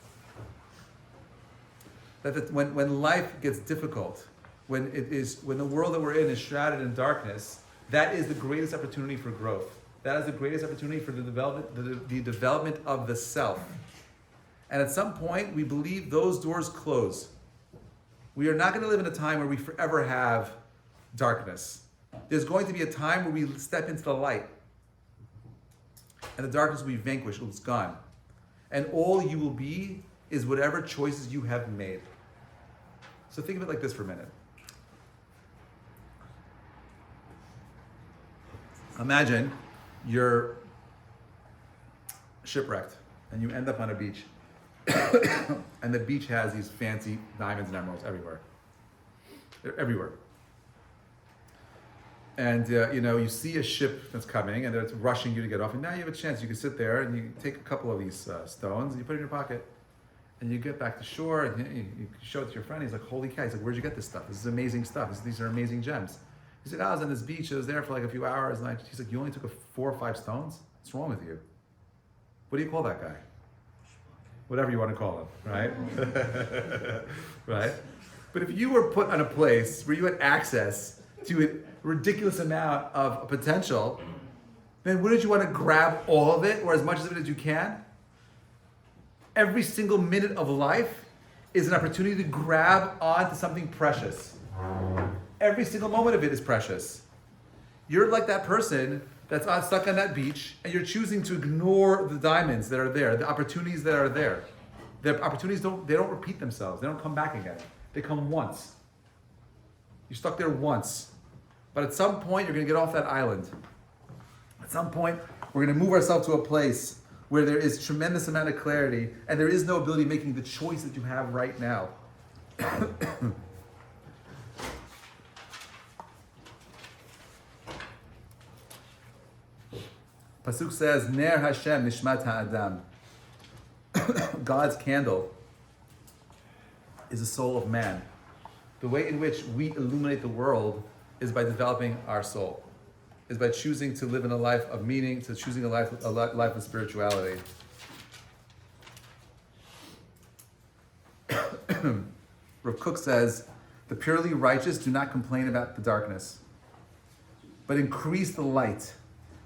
That when life gets difficult, when the world that we're in is shrouded in darkness, that is the greatest opportunity for growth. That is the greatest opportunity for the development of the self. And at some point, we believe those doors close. We are not going to live in a time where we forever have darkness. There's going to be a time where we step into the light. And the darkness will be vanquished, it's gone. And all you will be is whatever choices you have made. So think of it like this for a minute. Imagine you're shipwrecked and you end up on a beach. And the beach has these fancy diamonds and emeralds everywhere. They're everywhere. And you see a ship that's coming and it's rushing you to get off. And now you have a chance. You can sit there and you take a couple of these stones and you put it in your pocket. And you get back to shore and you show it to your friend. He's like, holy cow. He's like, where'd you get this stuff? This is amazing stuff. These are amazing gems. He said, I was on this beach. I was there for like a few hours. And he's like, you only took 4 or 5 stones? What's wrong with you? What do you call that guy? Whatever you want to call him, right? Right? But if you were put on a place where you had access to a ridiculous amount of potential, then wouldn't you want to grab all of it or as much of it as you can? Every single minute of life is an opportunity to grab onto something precious. Every single moment of it is precious. You're like that person that's stuck on that beach and you're choosing to ignore the diamonds that are there, the opportunities that are there. The opportunities don't repeat themselves. They don't come back again. They come once. You're stuck there once. But at some point, you're going to get off that island. At some point, we're going to move ourselves to a place where there is tremendous amount of clarity and there is no ability making the choice that you have right now. Pasuk says, Ner Hashem Nishmat Ha'adam. God's candle is the soul of man. The way in which we illuminate the world is by developing our soul, is by choosing to live in a life of meaning, to choosing a life of spirituality. Rav Kook says, the purely righteous do not complain about the darkness, but increase the light.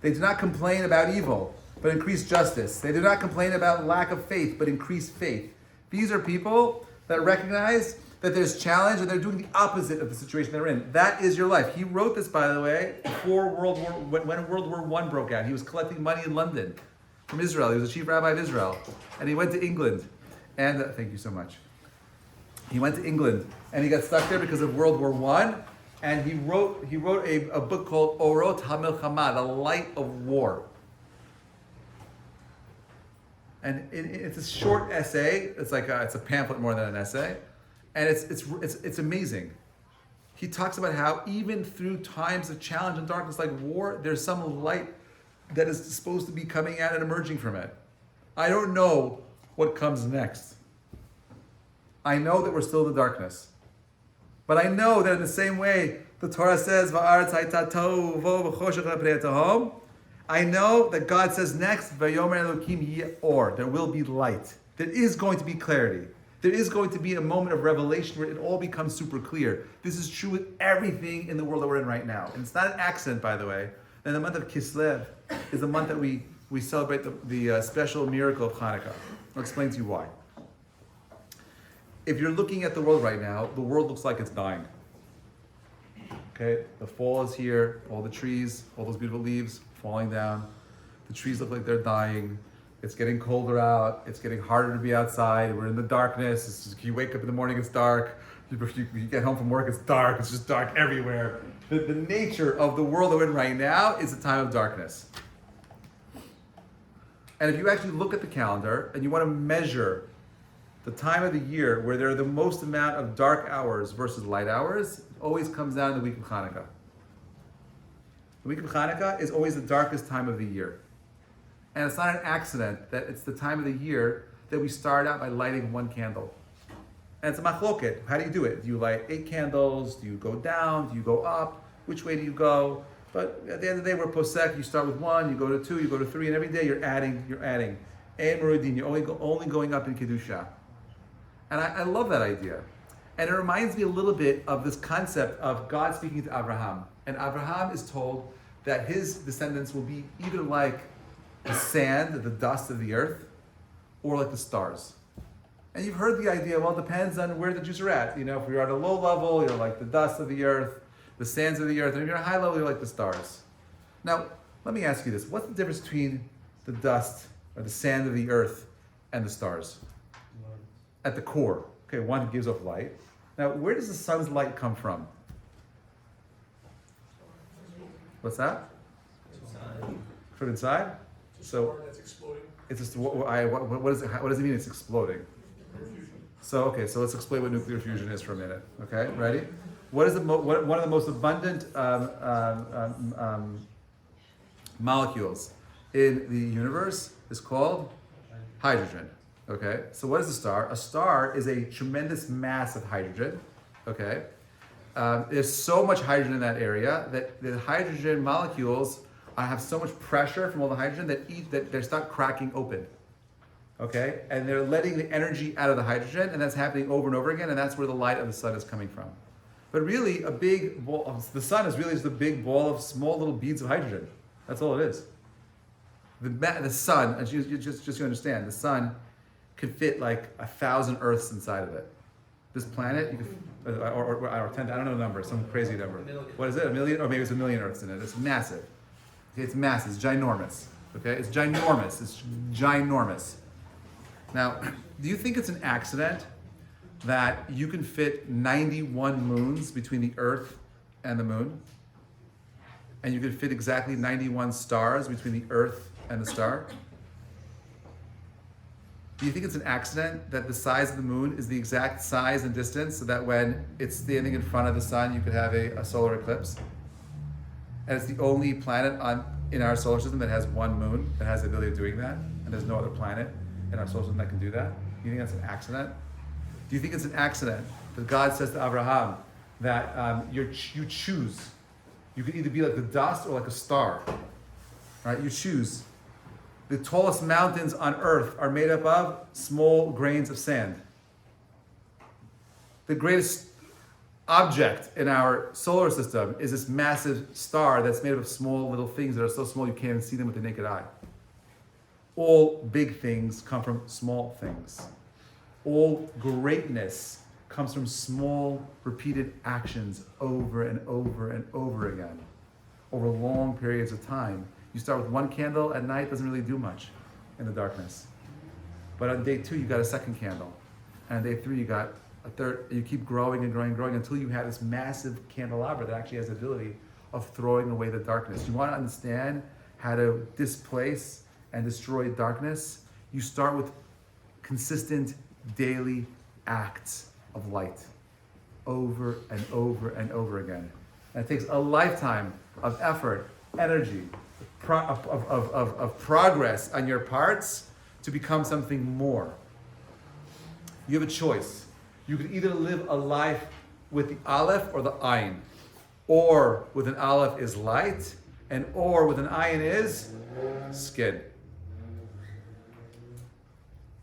They do not complain about evil, but increase justice. They do not complain about lack of faith, but increase faith. These are people that recognize that there's challenge and they're doing the opposite of the situation they're in. That is your life. He wrote this, by the way, before when World War I broke out. He was collecting money in London from Israel. He was the chief rabbi of Israel. And he went to England. And thank you so much. He went to England and he got stuck there because of World War I. And he wrote a book called Orot HaMilchama, The Light of War. And it's a short essay. It's like it's a pamphlet more than an essay, and it's amazing. he talks about how even through times of challenge and darkness like war, there's some light that is supposed to be coming out and emerging from it. I don't know what comes next. I know that we're still in the darkness. But I know that in the same way, the Torah says, I know that God says next, there will be light. There is going to be clarity. There is going to be a moment of revelation where it all becomes super clear. This is true with everything in the world that we're in right now. And it's not an accident, by the way, that the month of Kislev is the month that we celebrate the special miracle of Hanukkah. I'll explain to you why. If you're looking at the world right now, the world looks like it's dying. Okay, the fall is here, all the trees, all those beautiful leaves falling down. The trees look like they're dying. It's getting colder out. It's getting harder to be outside. We're in the darkness. You wake up in the morning, it's dark. You get home from work, it's dark. It's just dark everywhere. The nature of the world that we're in right now is a time of darkness. And if you actually look at the calendar and you want to measure the time of the year where there are the most amount of dark hours versus light hours, it always comes down to the week of Hanukkah. The week of Hanukkah is always the darkest time of the year. And it's not an accident that it's the time of the year that we start out by lighting one candle. And it's a machloket. How do you do it? Do you light 8 candles? Do you go down? Do you go up? Which way do you go? But at the end of the day, we're posek. You start with 1, you go to 2, you go to 3, and every day you're adding. And Merodin, you're only going up in Kedusha. And I love that idea. And it reminds me a little bit of this concept of God speaking to Abraham. And Abraham is told that his descendants will be either like the sand, the dust of the earth, or like the stars. And you've heard the idea, well, it depends on where the Jews are at. You know, if you're at a low level, you're like the dust of the earth, the sands of the earth, and if you're at a high level, you're like the stars. Now, let me ask you this. What's the difference between the dust or the sand of the earth and the stars? At the core. Okay, one gives off light. Now, where does the sun's light come from? What's that? From inside? So that's exploding. It's just what does it mean? It's exploding. So let's explain what nuclear fusion is for a minute. Okay, ready? What is one of the most abundant molecules in the universe is called hydrogen. Okay, so what is a star? A star is a tremendous mass of hydrogen. Okay, there's so much hydrogen in that area that the hydrogen molecules have so much pressure from all the hydrogen that they start cracking open. Okay, and they're letting the energy out of the hydrogen, and that's happening over and over again, and that's where the light of the sun is coming from. But really, a big ball, the sun is really just a big ball of small little beads of hydrogen. That's all it is. The sun, as you just understand, the sun could fit like 1,000 Earths inside of it. This planet, you could, or 10, I don't know the number, some crazy number. What is it? 1 million, or maybe it's 1 million Earths in it. It's massive. Okay, it's massive. It's ginormous. Okay, it's ginormous. It's ginormous. Now, do you think it's an accident that you can fit 91 moons between the Earth and the moon? And you can fit exactly 91 stars between the Earth and the star? Do you think it's an accident that the size of the moon is the exact size and distance so that when it's standing in front of the sun, you could have a solar eclipse? And it's the only planet in our solar system that has one moon that has the ability of doing that, and there's no other planet in our solar system that can do that. Do you think that's an accident? Do you think it's an accident that God says to Abraham that you choose? You could either be like the dust or like a star, right? You choose. The tallest mountains on earth are made up of small grains of sand. The greatest object in our solar system is this massive star that's made up of small little things that are so small you can't even see them with the naked eye. All big things come from small things. All greatness comes from small, repeated actions over and over and over again, over long periods of time. You start with one candle at night, doesn't really do much in the darkness. But on day 2, you got a second candle. And on day 3, you got a third. You keep growing and growing and growing until you have this massive candelabra that actually has the ability of throwing away the darkness. You want to understand how to displace and destroy darkness? You start with consistent daily acts of light. over and over and over again. And it takes a lifetime of effort, energy, of progress on your parts to become something more. You have a choice. You could either live a life with the Aleph or the Ayin. Or with an Aleph is light, and or with an Ayin is skin.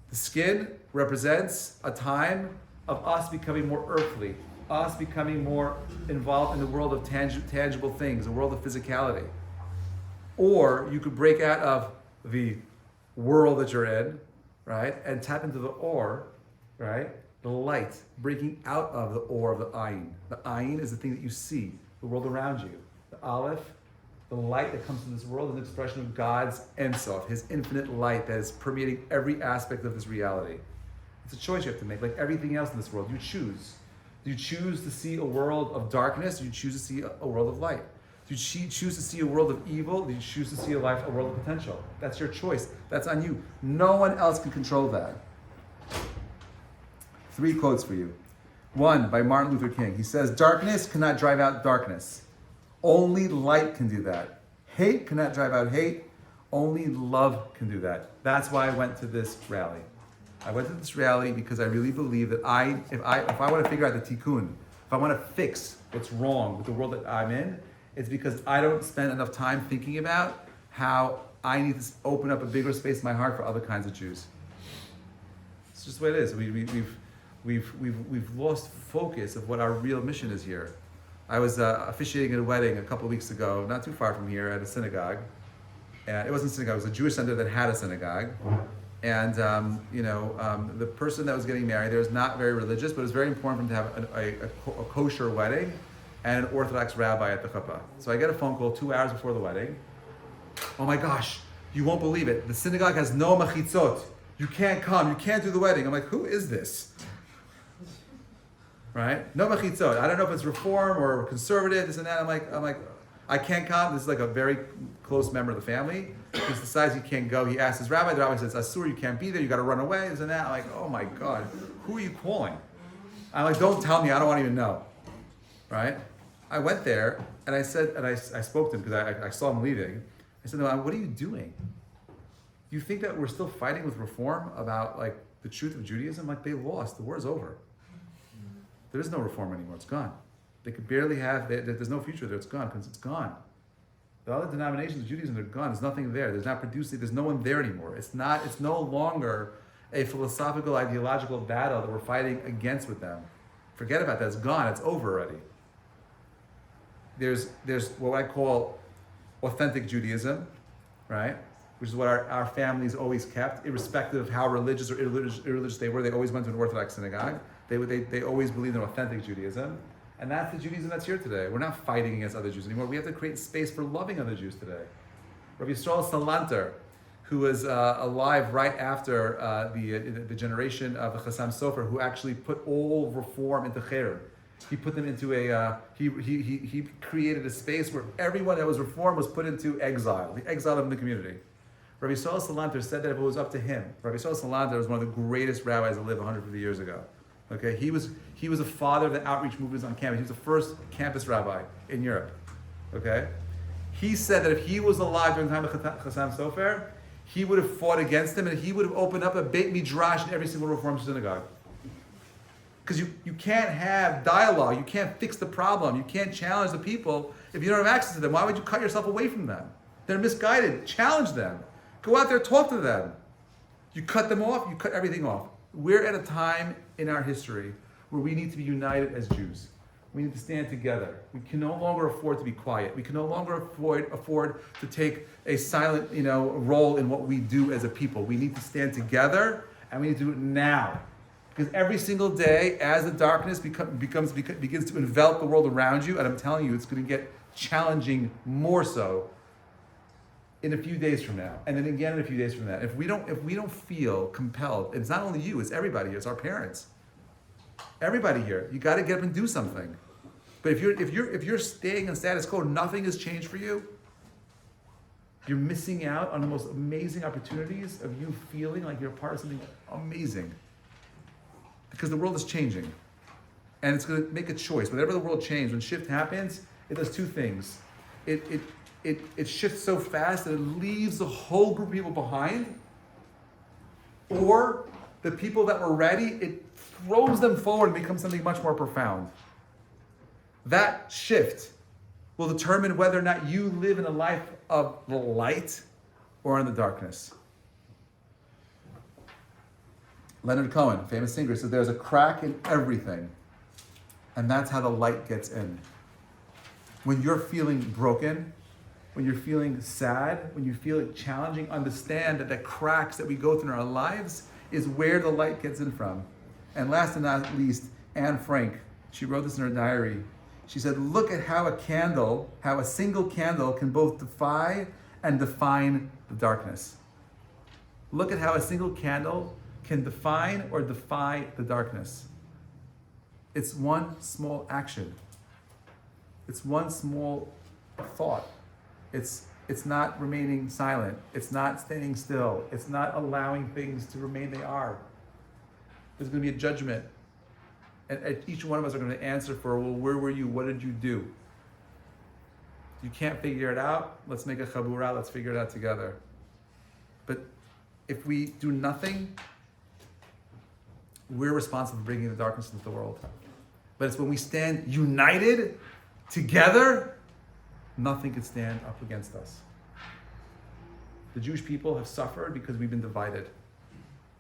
The skin represents a time of us becoming more earthly, us becoming more involved in the world of tangible things, the world of physicality. Or you could break out of the world that you're in, right, and tap into the or, right, the light, breaking out of the or of the ayin. The ayin is the thing that you see, the world around you. The aleph, the light that comes from this world, is an expression of God's Ein Sof, His infinite light that is permeating every aspect of this reality. It's a choice you have to make, like everything else in this world. You choose. Do you choose to see a world of darkness? Do you choose to see a world of light? Do you choose to see a world of evil? Do you choose to see a world of potential? That's your choice. That's on you. No one else can control that. 3 quotes for you. 1 by Martin Luther King. He says, "Darkness cannot drive out darkness. Only light can do that. Hate cannot drive out hate. Only love can do that." That's why I went to this rally. I went to this rally because I really believe that if I want to figure out the tikkun, if I want to fix what's wrong with the world that I'm in, it's because I don't spend enough time thinking about how I need to open up a bigger space in my heart for other kinds of Jews. It's just the way it is. We've lost focus of what our real mission is here. I was officiating at a wedding a couple of weeks ago, not too far from here, at a synagogue. And it wasn't a synagogue; it was a Jewish center that had a synagogue. And the person that was getting married there was not very religious, but it was very important for him to have a kosher wedding and an Orthodox rabbi at the chuppah. So I get a phone call 2 hours before the wedding. "Oh my gosh, you won't believe it. The synagogue has no machitzot. You can't come. You can't do the wedding." I'm like, "Who is this?" Right? No machitzot. I don't know if it's reform or conservative, this and that. I'm like, "I can't come." This is like a very close member of the family. He decides he can't go. He asks his rabbi. The rabbi says, "Asur, you can't be there. You got to run away." This and that. I'm like, "Oh my God, who are you calling?" I'm like, "Don't tell me. I don't want to even know." Right? I went there and I said, and I spoke to him because I saw him leaving. I said, "No, what are you doing? You think that we're still fighting with reform about like the truth of Judaism? Like they lost. The war's over. There is no reform anymore. It's gone. They could barely have. There's no future there. It's gone because it's gone. The other denominations of Judaism are gone. There's nothing there. There's not producing. There's no one there anymore. It's no longer a philosophical, ideological battle that we're fighting against with them. Forget about that. It's gone. It's over already. There's what I call authentic Judaism, right? Which is what our families always kept, irrespective of how religious or irreligious they were. They always went to an Orthodox synagogue. They always believed in authentic Judaism. And that's the Judaism that's here today. We're not fighting against other Jews anymore. We have to create space for loving other Jews today. Rabbi Yisrael Salanter, who was alive right after the generation of the Chassam Sofer, who actually put all reform into Cher. He put them into he created a space where everyone that was reformed was put into exile, the exile of the community. Rabbi Yisrael Salanter said that if it was up to him, Rabbi Yisrael Salanter was one of the greatest rabbis that lived 150 years ago. Okay, he was a father of the outreach movements on campus. He was the first campus rabbi in Europe. Okay, he said that if he was alive during the time of Chassam Sofer, he would have fought against him and he would have opened up a Beit Midrash in every single Reform synagogue. Because you can't have dialogue, you can't fix the problem, you can't challenge the people if you don't have access to them. Why would you cut yourself away from them? They're misguided. Challenge them. Go out there, talk to them. You cut them off, you cut everything off. We're at a time in our history where we need to be united as Jews. We need to stand together. We can no longer afford to be quiet. We can no longer afford to take a silent, role in what we do as a people. We need to stand together, and we need to do it now. Because every single day, as the darkness begins to envelop the world around you, and I'm telling you, it's going to get challenging more so in a few days from now, and then again in a few days from that. If we don't feel compelled, it's not only you, it's everybody here, it's our parents. Everybody here, you got to get up and do something. But if you're staying in status quo, nothing has changed for you. You're missing out on the most amazing opportunities of you feeling like you're part of something amazing. Because the world is changing. And it's going to make a choice. Whatever the world changes, when shift happens, it does two things. It shifts so fast that it leaves the whole group of people behind, or the people that were ready, it throws them forward and becomes something much more profound. That shift will determine whether or not you live in a life of the light or in the darkness. Leonard Cohen, famous singer, says there's a crack in everything, and that's how the light gets in. When you're feeling broken, when you're feeling sad, when you feel it challenging, understand that the cracks that we go through in our lives is where the light gets in from. And last and not least, Anne Frank, she wrote this in her diary. She said, look at how a single candle can both defy and define the darkness. Look at how a single candle can define or defy the darkness. It's one small action. It's one small thought. It's not remaining silent. It's not standing still. It's not allowing things to remain they are. There's going to be a judgment. And each one of us are going to answer for, well, where were you? What did you do? You can't figure it out. Let's make a chabura. Let's figure it out together. But if we do nothing, we're responsible for bringing the darkness into the world. But it's when we stand united together, nothing can stand up against us. The Jewish people have suffered because we've been divided.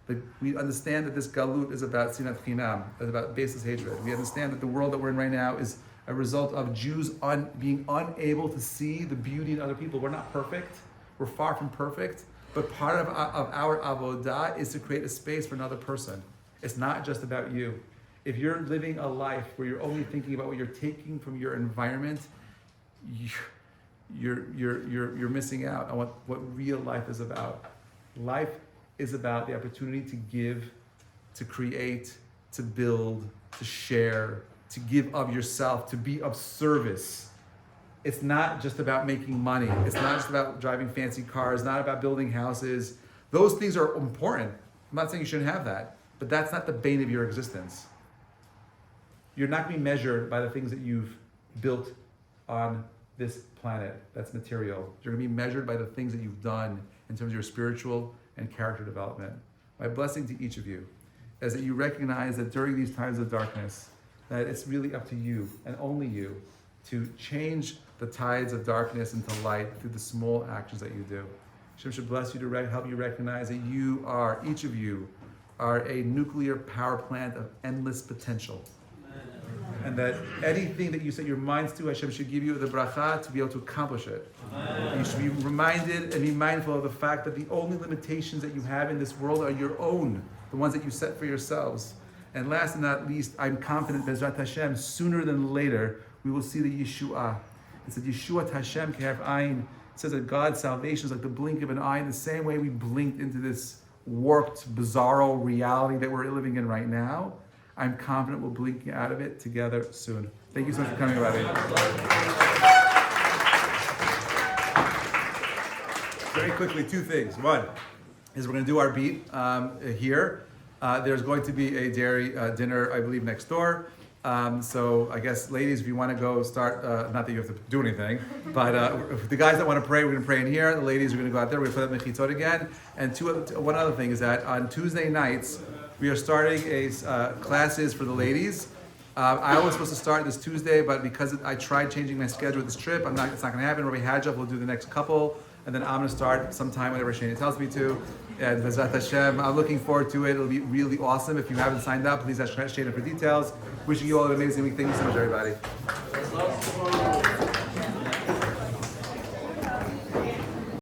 But we understand that this galut is about sinat chinam, it's about baseless hatred. We understand that the world that we're in right now is a result of Jews being unable to see the beauty in other people. We're not perfect. We're far from perfect. But part of our avodah is to create a space for another person. It's not just about you. If you're living a life where you're only thinking about what you're taking from your environment, you're missing out on what real life is about. Life is about the opportunity to give, to create, to build, to share, to give of yourself, to be of service. It's not just about making money. It's not just about driving fancy cars, not about building houses. Those things are important. I'm not saying you shouldn't have that, but that's not the bane of your existence. You're not going to be measured by the things that you've built on this planet. That's material. You're going to be measured by the things that you've done in terms of your spiritual and character development. My blessing to each of you is that you recognize that during these times of darkness, that it's really up to you and only you to change the tides of darkness into light through the small actions that you do. Hashem should bless you to help you recognize that you are, each of you, are a nuclear power plant of endless potential. And that anything that you set your minds to, Hashem should give you the bracha to be able to accomplish it. You should be reminded and be mindful of the fact that the only limitations that you have in this world are your own, the ones that you set for yourselves. And last and not least, I'm confident, Bezrat Hashem, sooner than later, we will see the Yeshua. It said, Yeshua Hashem ke'harf ayin. It says that God's salvation is like the blink of an eye, in the same way we blinked into this warped, bizarro reality that we're living in right now. I'm confident we'll blink out of it together soon. Thank you so much for coming, Rabbi. Very quickly, two things. One is we're going to do our beat here. There's going to be a dairy dinner, I believe, next door. So I guess, ladies, if you want to go start, not that you have to do anything, but the guys that want to pray, we're going to pray in here. The ladies are going to go out there. We're going to put up mechitzot again. And one other thing is that on Tuesday nights, we are starting classes for the ladies. I was supposed to start this Tuesday, but because I tried changing my schedule with this trip, it's not going to happen. Rabbi Hajjaf will do the next couple, and then I'm going to start sometime whenever Shani tells me to. And Bezrat Hashem, I'm looking forward to it. It'll be really awesome. If you haven't signed up, please ask Shani for details. Wishing you all an amazing week. Thank you so much, everybody.